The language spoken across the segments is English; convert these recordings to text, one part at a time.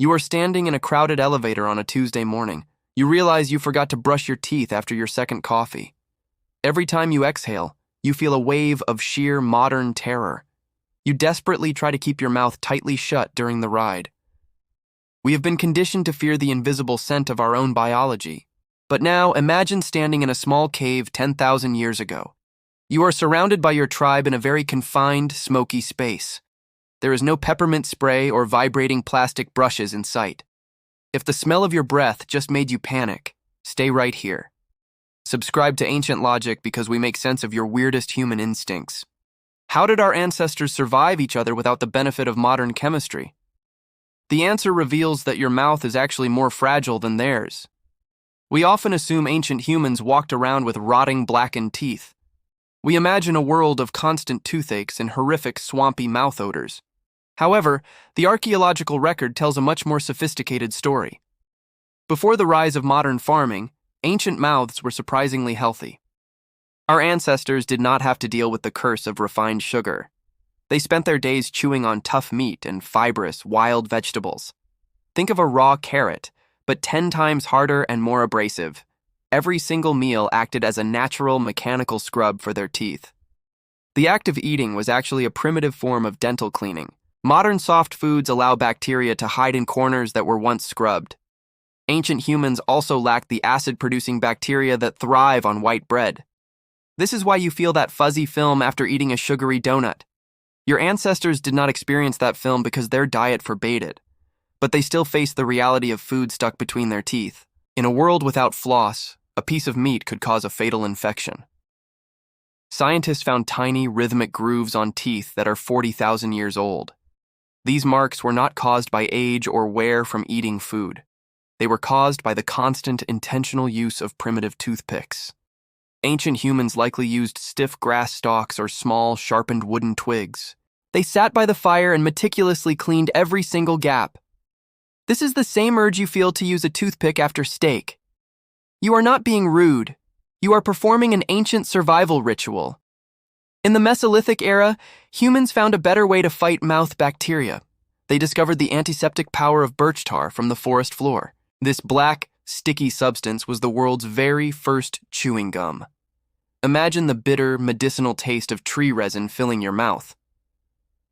You are standing in a crowded elevator on a Tuesday morning. You realize you forgot to brush your teeth after your second coffee. Every time you exhale, you feel a wave of sheer modern terror. You desperately try to keep your mouth tightly shut during the ride. We have been conditioned to fear the invisible scent of our own biology. But now, imagine standing in a small cave 10,000 years ago. You are surrounded by your tribe in a very confined, smoky space. There is no peppermint spray or vibrating plastic brushes in sight. If the smell of your breath just made you panic, stay right here. Subscribe to Ancient Logic because we make sense of your weirdest human instincts. How did our ancestors survive each other without the benefit of modern chemistry? The answer reveals that your mouth is actually more fragile than theirs. We often assume ancient humans walked around with rotting, blackened teeth. We imagine a world of constant toothaches and horrific, swampy mouth odors. However, the archaeological record tells a much more sophisticated story. Before the rise of modern farming, ancient mouths were surprisingly healthy. Our ancestors did not have to deal with the curse of refined sugar. They spent their days chewing on tough meat and fibrous, wild vegetables. Think of a raw carrot, but 10 times harder and more abrasive. Every single meal acted as a natural mechanical scrub for their teeth. The act of eating was actually a primitive form of dental cleaning. Modern soft foods allow bacteria to hide in corners that were once scrubbed. Ancient humans also lacked the acid-producing bacteria that thrive on white bread. This is why you feel that fuzzy film after eating a sugary donut. Your ancestors did not experience that film because their diet forbade it, but they still faced the reality of food stuck between their teeth. In a world without floss, a piece of meat could cause a fatal infection. Scientists found tiny, rhythmic grooves on teeth that are 40,000 years old. These marks were not caused by age or wear from eating food. They were caused by the constant, intentional use of primitive toothpicks. Ancient humans likely used stiff grass stalks or small, sharpened wooden twigs. They sat by the fire and meticulously cleaned every single gap. This is the same urge you feel to use a toothpick after steak. You are not being rude. You are performing an ancient survival ritual. In the Mesolithic era, humans found a better way to fight mouth bacteria. They discovered the antiseptic power of birch tar from the forest floor. This black, sticky substance was the world's very first chewing gum. Imagine the bitter, medicinal taste of tree resin filling your mouth.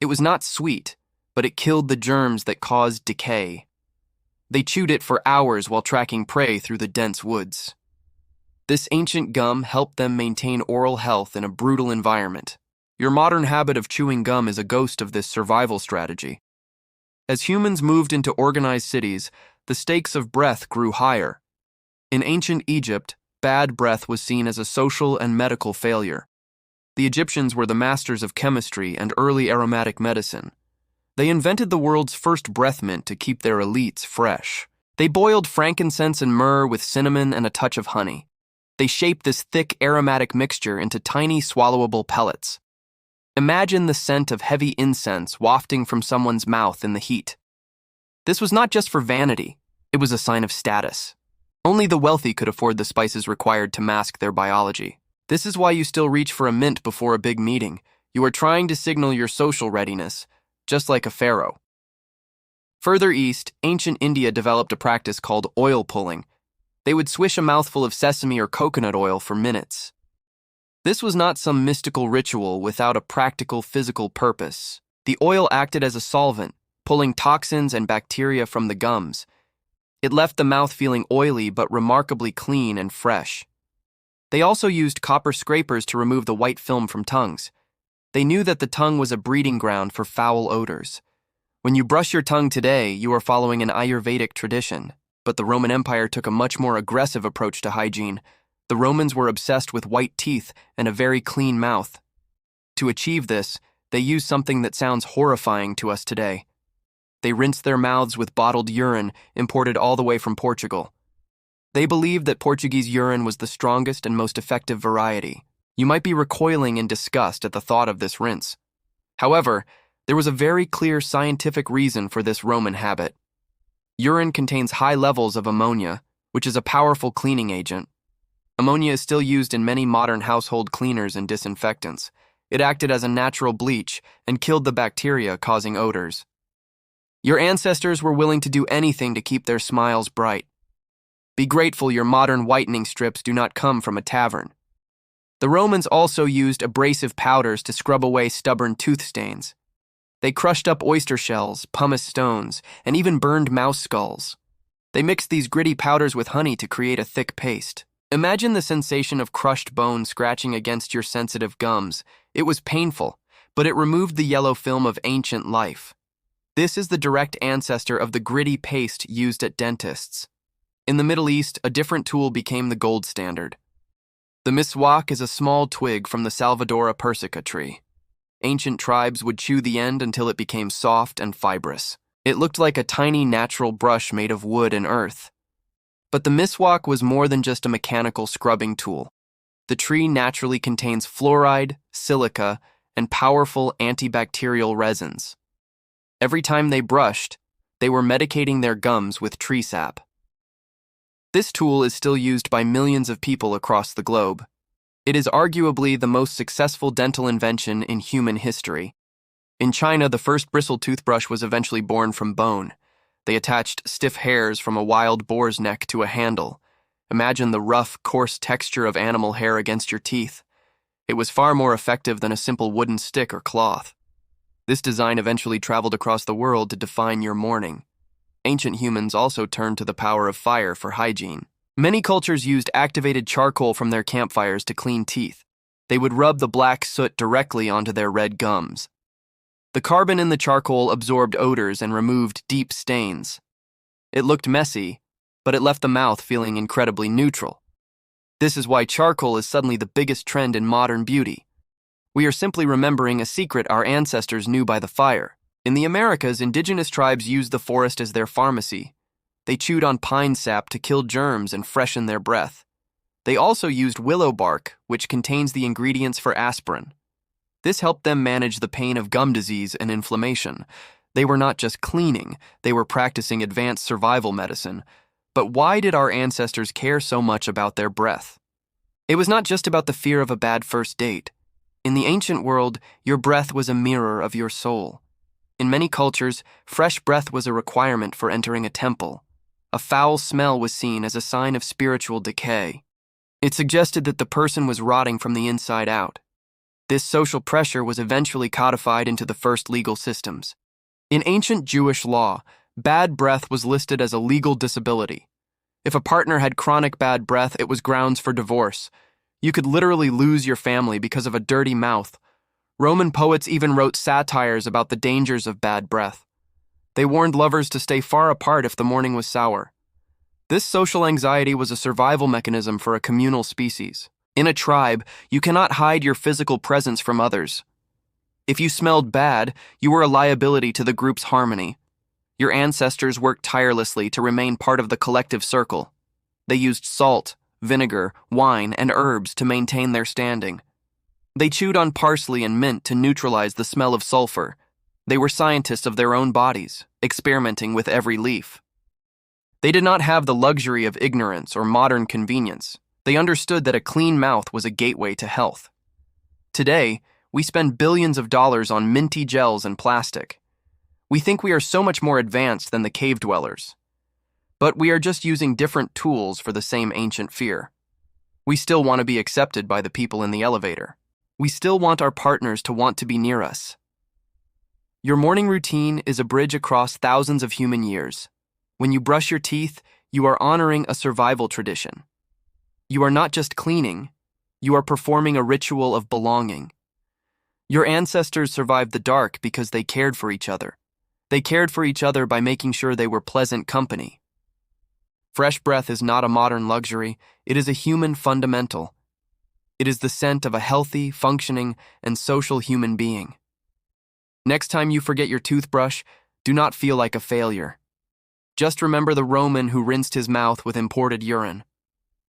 It was not sweet, but it killed the germs that caused decay. They chewed it for hours while tracking prey through the dense woods. This ancient gum helped them maintain oral health in a brutal environment. Your modern habit of chewing gum is a ghost of this survival strategy. As humans moved into organized cities, the stakes of breath grew higher. In ancient Egypt, bad breath was seen as a social and medical failure. The Egyptians were the masters of chemistry and early aromatic medicine. They invented the world's first breath mint to keep their elites fresh. They boiled frankincense and myrrh with cinnamon and a touch of honey. They shaped this thick aromatic mixture into tiny swallowable pellets. Imagine the scent of heavy incense wafting from someone's mouth in the heat. This was not just for vanity, it was a sign of status. Only the wealthy could afford the spices required to mask their biology. This is why you still reach for a mint before a big meeting. You are trying to signal your social readiness, just like a pharaoh. Further east, ancient India developed a practice called oil pulling. They would swish a mouthful of sesame or coconut oil for minutes. This was not some mystical ritual without a practical physical purpose. The oil acted as a solvent, pulling toxins and bacteria from the gums. It left the mouth feeling oily but remarkably clean and fresh. They also used copper scrapers to remove the white film from tongues. They knew that the tongue was a breeding ground for foul odors. When you brush your tongue today, you are following an Ayurvedic tradition. But the Roman Empire took a much more aggressive approach to hygiene. The Romans were obsessed with white teeth and a very clean mouth. To achieve this, they used something that sounds horrifying to us today. They rinsed their mouths with bottled urine imported all the way from Portugal. They believed that Portuguese urine was the strongest and most effective variety. You might be recoiling in disgust at the thought of this rinse. However, there was a very clear scientific reason for this Roman habit. Urine contains high levels of ammonia, which is a powerful cleaning agent. Ammonia is still used in many modern household cleaners and disinfectants. It acted as a natural bleach and killed the bacteria causing odors. Your ancestors were willing to do anything to keep their smiles bright. Be grateful your modern whitening strips do not come from a tavern. The Romans also used abrasive powders to scrub away stubborn tooth stains. They crushed up oyster shells, pumice stones, and even burned mouse skulls. They mixed these gritty powders with honey to create a thick paste. Imagine the sensation of crushed bone scratching against your sensitive gums. It was painful, but it removed the yellow film of ancient life. This is the direct ancestor of the gritty paste used at dentists. In the Middle East, a different tool became the gold standard. The Miswak is a small twig from the Salvadora persica tree. Ancient tribes would chew the end until it became soft and fibrous. It looked like a tiny natural brush made of wood and earth. But the Miswak was more than just a mechanical scrubbing tool. The tree naturally contains fluoride, silica, and powerful antibacterial resins. Every time they brushed, they were medicating their gums with tree sap. This tool is still used by millions of people across the globe. It is arguably the most successful dental invention in human history. In China, the first bristled toothbrush was eventually born from bone. They attached stiff hairs from a wild boar's neck to a handle. Imagine the rough, coarse texture of animal hair against your teeth. It was far more effective than a simple wooden stick or cloth. This design eventually traveled across the world to define your morning. Ancient humans also turned to the power of fire for hygiene. Many cultures used activated charcoal from their campfires to clean teeth. They would rub the black soot directly onto their red gums. The carbon in the charcoal absorbed odors and removed deep stains. It looked messy, but it left the mouth feeling incredibly neutral. This is why charcoal is suddenly the biggest trend in modern beauty. We are simply remembering a secret our ancestors knew by the fire. In the Americas, indigenous tribes used the forest as their pharmacy. They chewed on pine sap to kill germs and freshen their breath. They also used willow bark, which contains the ingredients for aspirin. This helped them manage the pain of gum disease and inflammation. They were not just cleaning, they were practicing advanced survival medicine. But why did our ancestors care so much about their breath? It was not just about the fear of a bad first date. In the ancient world, your breath was a mirror of your soul. In many cultures, fresh breath was a requirement for entering a temple. A foul smell was seen as a sign of spiritual decay. It suggested that the person was rotting from the inside out. This social pressure was eventually codified into the first legal systems. In ancient Jewish law, bad breath was listed as a legal disability. If a partner had chronic bad breath, it was grounds for divorce. You could literally lose your family because of a dirty mouth. Roman poets even wrote satires about the dangers of bad breath. They warned lovers to stay far apart if the morning was sour. This social anxiety was a survival mechanism for a communal species. In a tribe, you cannot hide your physical presence from others. If you smelled bad, you were a liability to the group's harmony. Your ancestors worked tirelessly to remain part of the collective circle. They used salt, vinegar, wine, and herbs to maintain their standing. They chewed on parsley and mint to neutralize the smell of sulfur. They were scientists of their own bodies, experimenting with every leaf. They did not have the luxury of ignorance or modern convenience. They understood that a clean mouth was a gateway to health. Today, we spend billions of dollars on minty gels and plastic. We think we are so much more advanced than the cave dwellers. But we are just using different tools for the same ancient fear. We still want to be accepted by the people in the elevator. We still want our partners to want to be near us. Your morning routine is a bridge across thousands of human years. When you brush your teeth, you are honoring a survival tradition. You are not just cleaning, you are performing a ritual of belonging. Your ancestors survived the dark because they cared for each other. They cared for each other by making sure they were pleasant company. Fresh breath is not a modern luxury, it is a human fundamental. It is the scent of a healthy, functioning, and social human being. Next time you forget your toothbrush, do not feel like a failure. Just remember the Roman who rinsed his mouth with imported urine.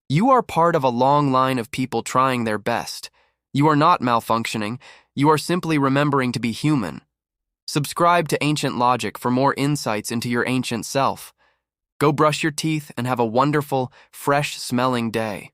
You are part of a long line of people trying their best. You are not malfunctioning, you are simply remembering to be human. Subscribe to Ancient Logic for more insights into your ancient self. Go brush your teeth and have a wonderful, fresh-smelling day.